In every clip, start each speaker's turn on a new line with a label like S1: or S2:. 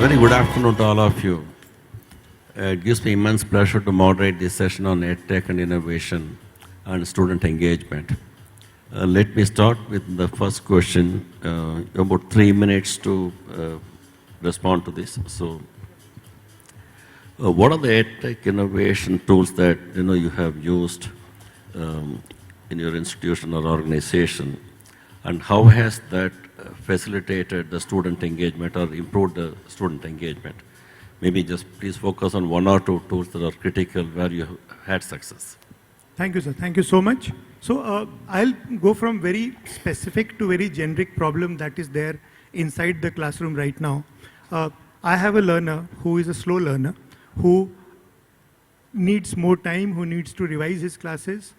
S1: Very good afternoon to all of you. It gives me immense pleasure to moderate this session on EdTech and innovation and student engagement. Let me start with the first question. About 3 minutes to respond to this. So, what are the EdTech innovation tools that you have used in your institution or organization, and how has that facilitated the student engagement or improved the student engagement? Maybe just please focus on 1 or 2 tools that are critical where you have had success.
S2: Thank you, sir. Thank you so much. So I'll go from very specific to very generic problem that is there inside the classroom right now. I have a learner who is a slow learner, who needs more time, who needs to revise his classes.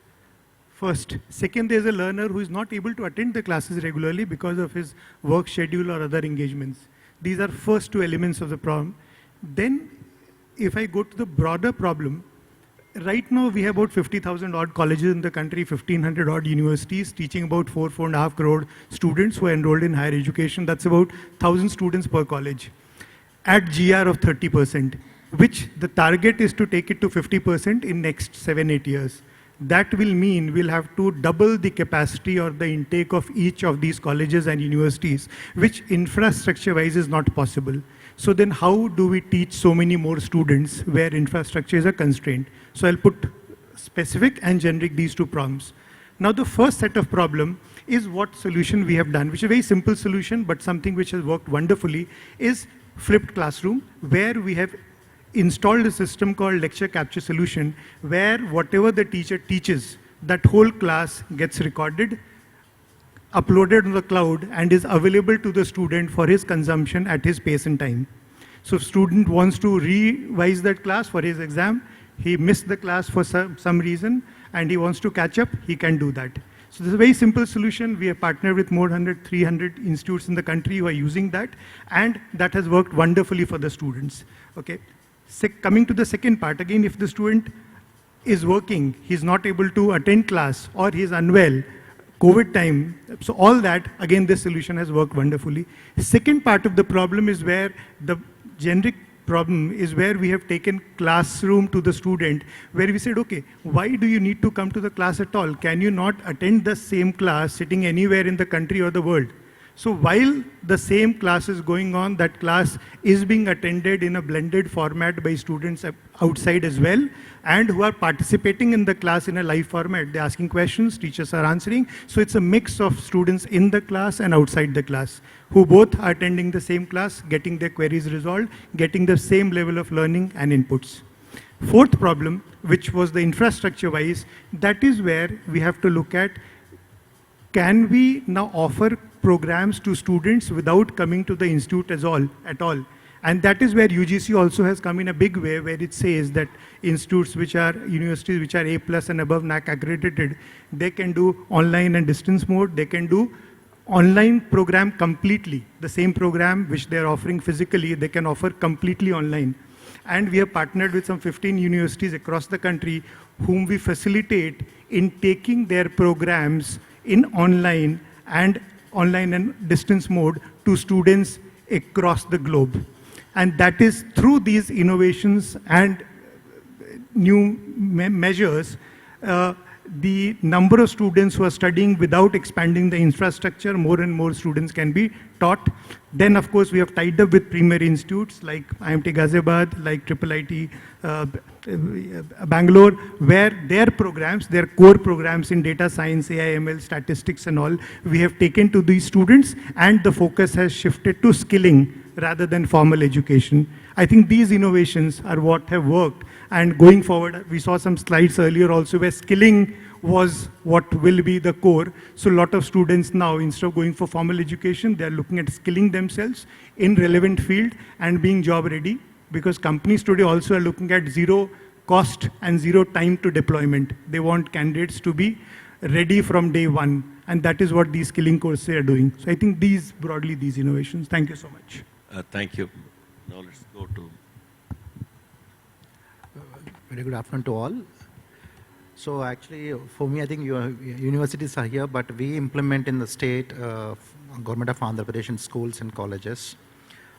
S2: First. Second, there's a learner who is not able to attend the classes regularly because of his work schedule or other engagements. These are first 2 elements of the problem. Then, if I go to the broader problem, right now we have about 50,000 odd colleges in the country, 1,500 odd universities teaching about 4.5 crore students who are enrolled in higher education. That's about 1,000 students per college at GR of 30%, which the target is to take it to 50% in next 7-8 years. That will mean we'll have to double the capacity or the intake of each of these colleges and universities, which infrastructure-wise is not possible. So then how do we teach so many more students where infrastructure is a constraint? So I'll put specific and generic these 2 problems. Now the first set of problem is what solution we have done, which is a very simple solution, but something which has worked wonderfully, is flipped classroom, where we have installed a system called lecture capture solution, where whatever the teacher teaches, that whole class gets recorded, uploaded on the cloud, and is available to the student for his consumption at his pace and time. So if student wants to revise that class for his exam, he missed the class for some reason, and he wants to catch up, he can do that. So this is a very simple solution. We have partnered with more than 300 institutes in the country who are using that, and that has worked wonderfully for the students. Okay. Coming to the second part, again, if the student is working, he's not able to attend class, or he's unwell, COVID time, so all that, again, this solution has worked wonderfully. Second part of the problem is where the generic problem is where we have taken classroom to the student, where we said, okay, why do you need to come to the class at all? Can you not attend the same class sitting anywhere in the country or the world? So while the same class is going on, that class is being attended in a blended format by students outside as well, and who are participating in the class in a live format. They're asking questions, teachers are answering. So it's a mix of students in the class and outside the class, who both are attending the same class, getting their queries resolved, getting the same level of learning and inputs. Fourth problem, which was the infrastructure-wise, that is where we have to look at, can we now offer programs to students without coming to the institute at all? And that is where UGC also has come in a big way, where it says that institutes which are, universities which are A+ and above NAAC accredited, they can do online and distance mode, they can do online program completely. The same program which they are offering physically, they can offer completely online. And we have partnered with some 15 universities across the country whom we facilitate in taking their programs in online and distance mode to students across the globe. And that is through these innovations and new measures, the number of students who are studying without expanding the infrastructure, more and more students can be taught. Then, of course, we have tied up with premier institutes like IMT Ghaziabad, like IIIT Bangalore, where their programs, their core programs in data science, AI, ML, statistics and all, we have taken to these students, and the focus has shifted to skilling rather than formal education. I think these innovations are what have worked. And going forward, we saw some slides earlier also where skilling was what will be the core. So a lot of students now, instead of going for formal education, they're looking at skilling themselves in relevant field and being job ready, because companies today also are looking at zero cost and zero time to deployment. They want candidates to be ready from day one. And that is what these skilling courses are doing. So I think these, broadly, these innovations. Thank you so much.
S1: Thank you. Now let's go to...
S3: Very good afternoon to all. So actually, for me, I think universities are here, but we implement in the state government of Andhra Pradesh in schools and colleges.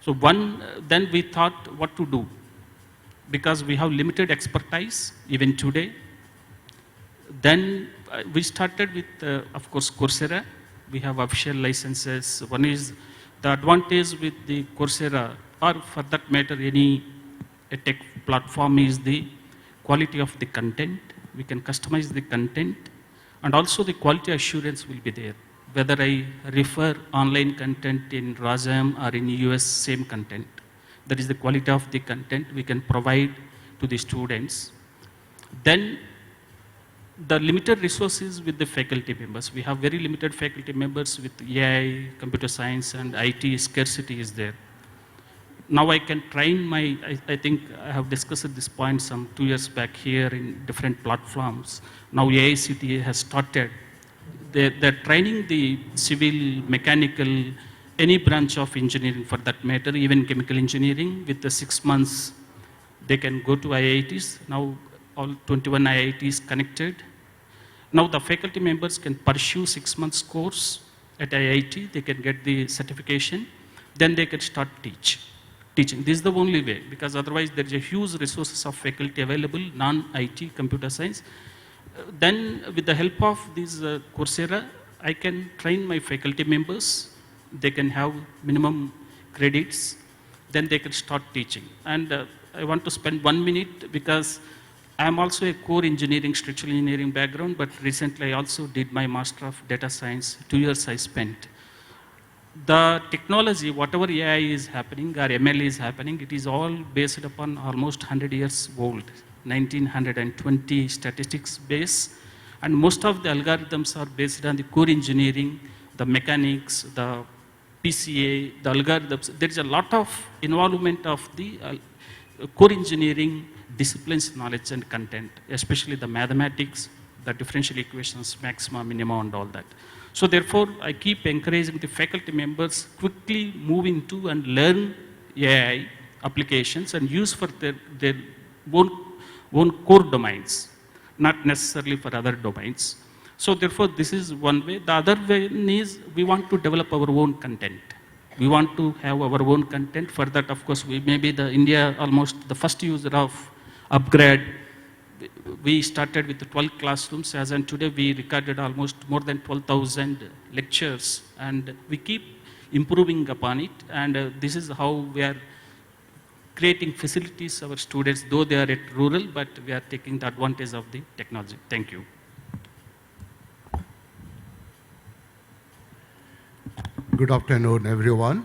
S4: So then we thought what to do, because we have limited expertise even today. Then we started with, of course, Coursera. We have official licenses. One is the advantage with the Coursera, or for that matter, any tech platform, is the quality of the content. We can customize the content, and also the quality assurance will be there. Whether I refer online content in Rajam or in US, same content. That is the quality of the content we can provide to the students. Then the limited resources with the faculty members. We have very limited faculty members with AI, computer science, and IT scarcity is there. Now I can train my, I think I have discussed this point some 2 years back here in different platforms. Now AICTE has started. They're training the civil, mechanical, any branch of engineering for that matter, even chemical engineering. With the 6 months, they can go to IITs. Now all 21 IITs connected. Now the faculty members can pursue 6 months course at IIT. They can get the certification. Then they can start teaching. This is the only way, because otherwise there is a huge resources of faculty available, non-IT, computer science. Then with the help of this Coursera, I can train my faculty members. They can have minimum credits. Then they can start teaching. And I want to spend 1 minute because I am also a core engineering, structural engineering background, but recently I also did my Master of Data Science. 2 years I spent. The technology, whatever AI is happening or ML is happening, it is all based upon almost 100 years old, 1920 statistics base. And most of the algorithms are based on the core engineering, the mechanics, the PCA, the algorithms. There is a lot of involvement of the core engineering disciplines, knowledge and content, especially the mathematics, the differential equations, maxima, minima, and all that. So therefore, I keep encouraging the faculty members quickly move into and learn AI applications and use for their own core domains, not necessarily for other domains. So therefore, this is one way. The other way is we want to develop our own content. We want to have our own content. For that, of course, we may be India almost the first user of upGrad. We started with the 12 classrooms, as and today we recorded almost more than 12,000 lectures, and we keep improving upon it. And this is how we are creating facilities for our students, though they are at rural, but we are taking the advantage of the technology. Thank you.
S5: Good afternoon, everyone.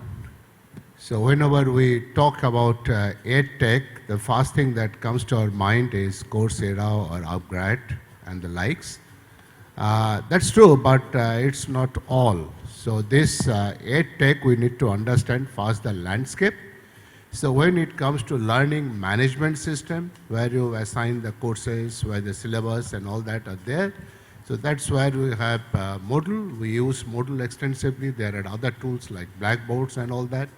S5: So whenever we talk about EdTech, the first thing that comes to our mind is Coursera or upGrad and the likes. That's true, but it's not all. So this EdTech, we need to understand first the landscape. So when it comes to learning management system, where you assign the courses, where the syllabus and all that are there, so that's where we have Moodle. We use Moodle extensively. There are other tools like Blackboards and all that.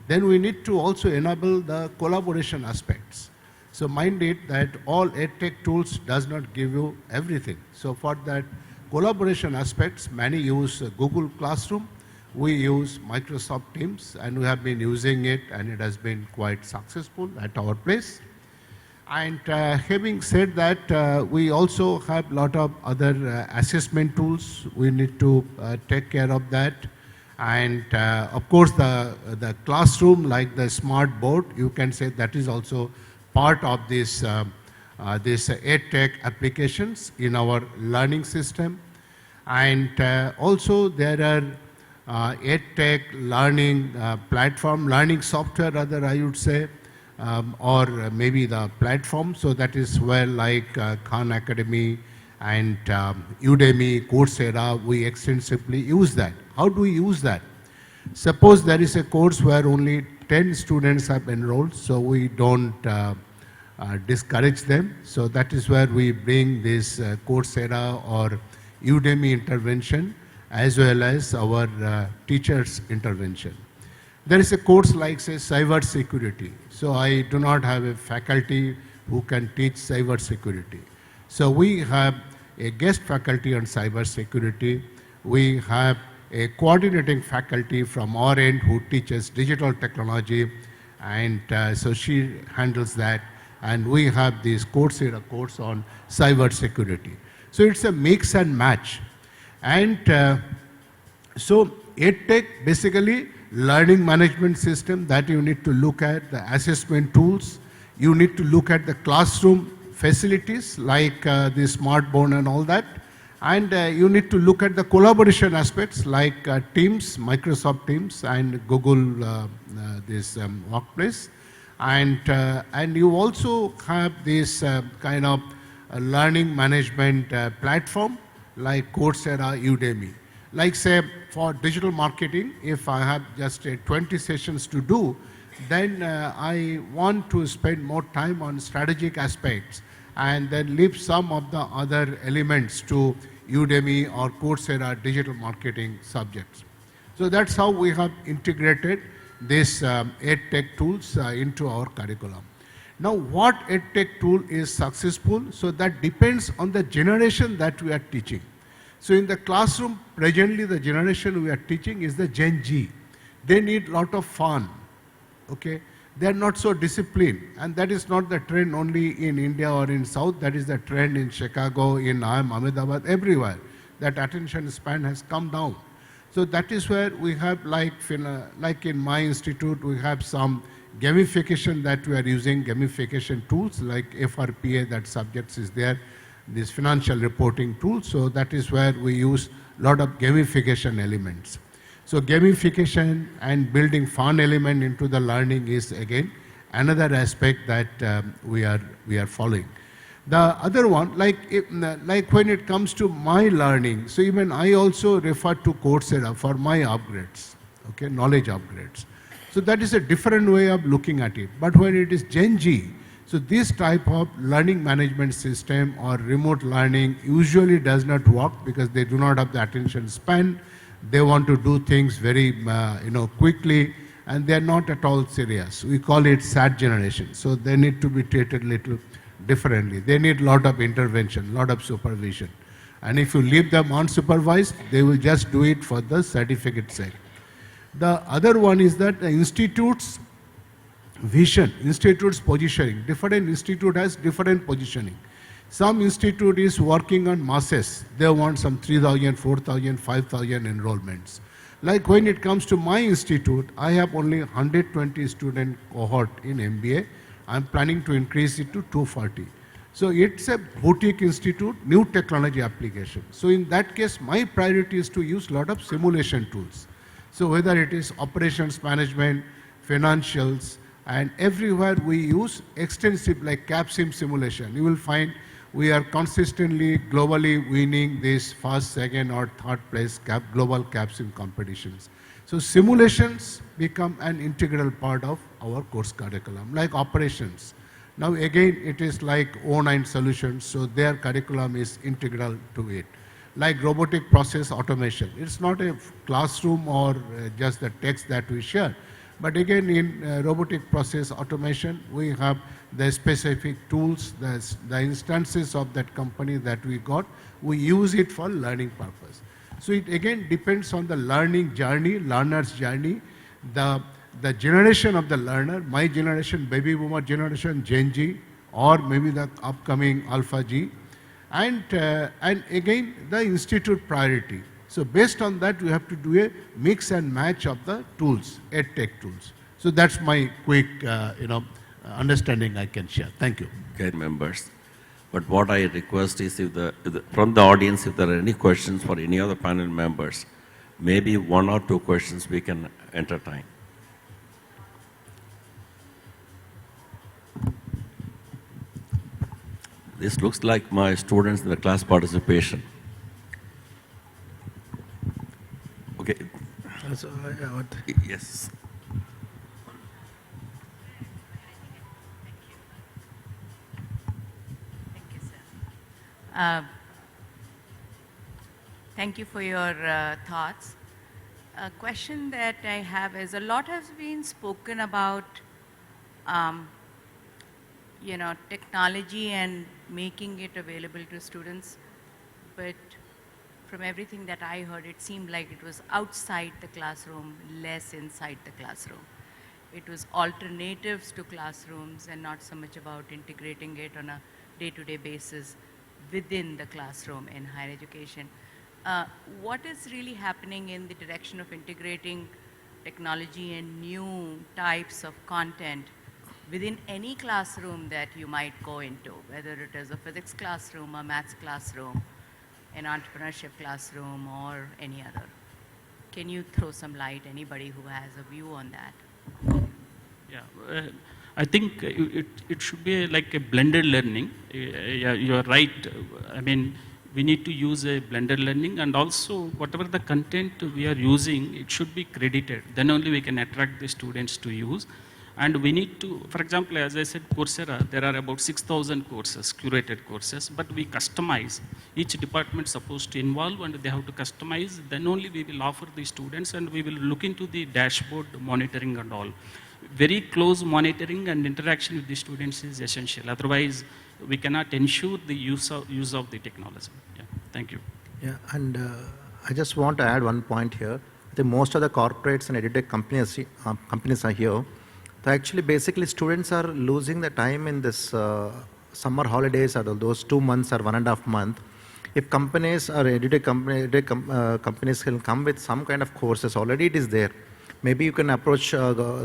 S5: Then we need to also enable the collaboration aspects. So mind it that all EdTech tools does not give you everything. So for that collaboration aspects, many use Google Classroom. We use Microsoft Teams, and we have been using it, and it has been quite successful at our place. And having said that, we also have a lot of other assessment tools. We need to take care of that. And of course, the classroom, like the smart board, you can say that is also part of this EdTech applications in our learning system. And also there are EdTech learning platform, learning software rather I would say, or maybe the platform. So that is where like Khan Academy and Udemy, Coursera, we extensively use that. How do we use that? Suppose there is a course where only 10 students have enrolled, so we don't discourage them. So that is where we bring this Coursera or Udemy intervention as well as our teachers' intervention. There is a course like say cyber security. So I do not have a faculty who can teach cyber security. So we have a guest faculty on cyber security. We have a coordinating faculty from our end who teaches digital technology, and so she handles that. And we have this Coursera course on cyber security. So it's a mix and match. And So EdTech, basically learning management system that you need to look at, the assessment tools, you need to look at the classroom facilities like the smart board and all that, and you need to look at the collaboration aspects like Teams, Microsoft Teams and Google this Workplace, and you also have this kind of learning management platform like Coursera, Udemy. Like say for digital marketing, if I have just 20 sessions to do, then I want to spend more time on strategic aspects and then leave some of the other elements to Udemy or Coursera digital marketing subjects. So that's how we have integrated this EdTech tools into our curriculum. Now what EdTech tool is successful? So that depends on the generation that we are teaching. So in the classroom, presently the generation we are teaching is the Gen Z. They need a lot of fun, okay? They are not so disciplined, and that is not the trend only in India or in South, that is the trend in Chicago, in Ahmedabad, everywhere. That attention span has come down. So that is where we have like in my institute, we have some gamification that we are using, gamification tools like FRPA, that subjects is there, this financial reporting tool. So that is where we use a lot of gamification elements. So gamification and building fun element into the learning is again another aspect that we are following. The other one, like when it comes to my learning, so even I also refer to Coursera for my upgrades, okay, knowledge upgrades. So that is a different way of looking at it. But when it is Gen Z, so this type of learning management system or remote learning usually does not work because they do not have the attention span. They want to do things very quickly, and they are not at all serious. We call it sad generation. So they need to be treated a little differently. They need a lot of intervention, a lot of supervision. And if you leave them unsupervised, they will just do it for the certificate sake. The other one is that the institute's vision, institute's positioning. Different institute has different positioning. Some institute is working on masses. They want some 3,000, 4,000, 5,000 enrollments. Like when it comes to my institute, I have only 120 student cohort in MBA. I'm planning to increase it to 240. So it's a boutique institute, new technology application. So in that case, my priority is to use a lot of simulation tools. So whether it is operations management, financials, and everywhere we use extensive like CAPSIM simulation. You will find we are consistently globally winning this first, second or third place global CAPSIM competitions. So simulations become an integral part of our course curriculum, like operations. Now again, it is like O9 solutions, so their curriculum is integral to it. Like robotic process automation. It's not a classroom or just the text that we share. But again, in robotic process automation, we have the specific tools, the instances of that company that we got. We use it for learning purpose. So it again depends on the learning journey, learner's journey, the generation of the learner, my generation, baby boomer generation, Gen Z, or maybe the upcoming Alpha G, and again the institute priority. So based on that, we have to do a mix and match of the tools, EdTech tools. So that's my quick, understanding I can share. Thank you.
S1: Okay, members. But what I request is from the audience, if there are any questions for any other panel members, maybe 1 or 2 questions we can entertain. This looks like my students in the class participation. Okay. Yes.
S6: Thank you for your thoughts. A question that I have is, a lot has been spoken about, technology and making it available to students, but from everything that I heard, it seemed like it was outside the classroom, less inside the classroom. It was alternatives to classrooms and not so much about integrating it on a day-to-day basis within the classroom in higher education. What is really happening in the direction of integrating technology and new types of content within any classroom that you might go into, whether it is a physics classroom, a maths classroom, an entrepreneurship classroom, or any other? Can you throw some light, anybody who has a view on that?
S4: Yeah, I think it should be like a blended learning. Yeah, you're right. I mean, we need to use a blended learning, and also whatever the content we are using, it should be credited. Then only we can attract the students to use. And we need to, for example, as I said, Coursera, there are about 6,000 courses, curated courses, but we customize. Each department is supposed to involve and they have to customize. Then only we will offer the students, and we will look into the dashboard monitoring and all. Very close monitoring and interaction with the students is essential. Otherwise, we cannot ensure the use of the technology. Yeah, thank you.
S3: Yeah, and I just want to add one point here. I think most of the corporates and EdTech companies are here. So actually, basically, students are losing the time in this summer holidays, or those 2 months or 1.5 months. If companies or EdTech companies can come with some kind of courses, already it is there. Maybe you can approach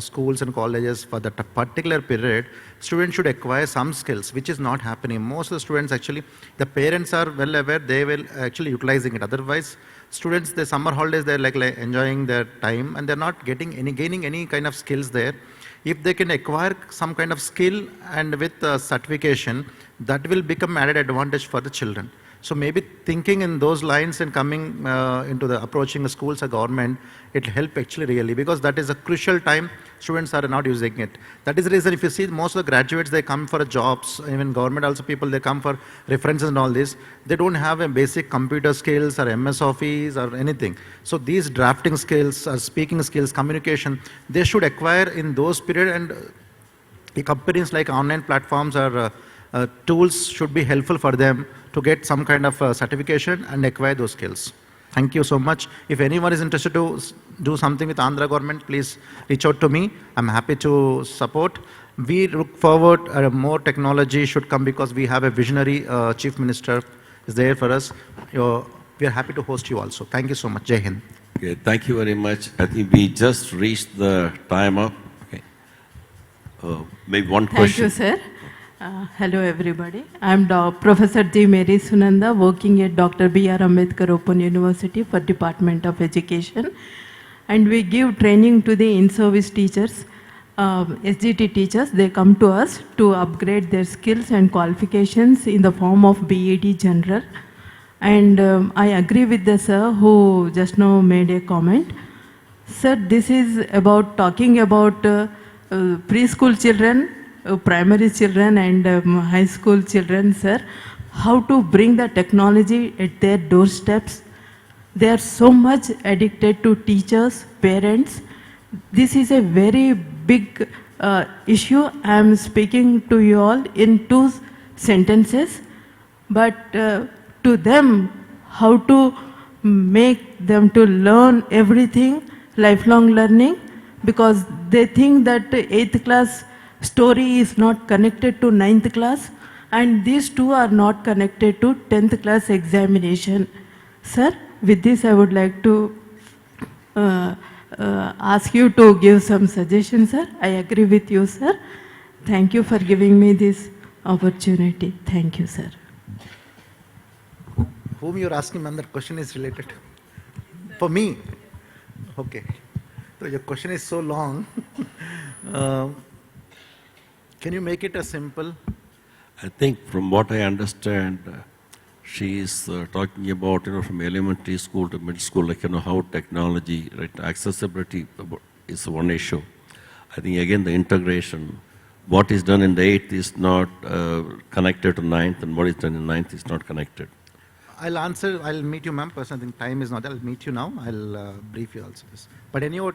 S3: schools and colleges for that particular period. Students should acquire some skills, which is not happening. Most of the students actually, the parents are well aware, they will actually utilizing it. Otherwise, students, the summer holidays, they're like enjoying their time, and they're not gaining any kind of skills there. If they can acquire some kind of skill and with certification, that will become added advantage for the children. So maybe thinking in those lines and coming into the approaching the schools or government, it will help actually really, because that is a crucial time students are not using it. That is the reason if you see most of the graduates, they come for jobs, even government also people, they come for references and all this. They don't have a basic computer skills or MS Office or anything. So these drafting skills, speaking skills, communication, they should acquire in those period, and the companies like online platforms or tools should be helpful for them to get some kind of certification and acquire those skills. Thank you so much. If anyone is interested to do something with Andhra government, please reach out to me. I'm happy to support. We look forward, more technology should come because we have a visionary Chief Minister is there for us. We are happy to host you also. Thank you so much. Jai Hind.
S1: Okay, thank you very much. I think we just reached the time up. Okay. Maybe one question.
S7: Thank you, sir. Hello, everybody. I'm Professor G. Mary Sunanda, working at Dr. B.R. Ambedkar Open University for Department of Education. And we give training to the in-service teachers, SGT teachers. They come to us to upgrade their skills and qualifications in the form of BEd General. And I agree with the sir who just now made a comment. Sir, this is about talking about preschool children, primary children and high school children, sir, how to bring the technology at their doorsteps. They are so much addicted to teachers, parents. This is a very big issue. I am speaking to you all in 2 sentences, but to them, how to make them to learn everything, lifelong learning, because they think that 8th class story is not connected to 9th class, and these two are not connected to 10th class examination. Sir, with this I would like to ask you to give some suggestions, sir. I agree with you, sir. Thank you for giving me this opportunity. Thank you, sir.
S3: Whom you're asking, ma'am, that question is related? For me? Okay. So your question is so long. Can you make it a simple?
S1: I think from what I understand, she is talking about, from elementary school to middle school, like, how technology, right, accessibility is one issue. I think, again, the integration, what is done in the 8th is not connected to 9th, and what is done in 9th is not connected.
S3: I'll answer, I'll meet you, ma'am. Personally, I think time is not there. I'll meet you now. I'll brief you also this. But anyway,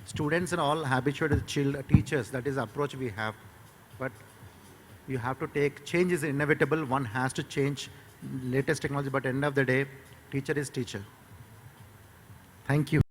S3: students and all habituated teachers, that is the approach we have. But you have to take, change is inevitable. One has to change latest technology, but at the end of the day, teacher is teacher. Thank you.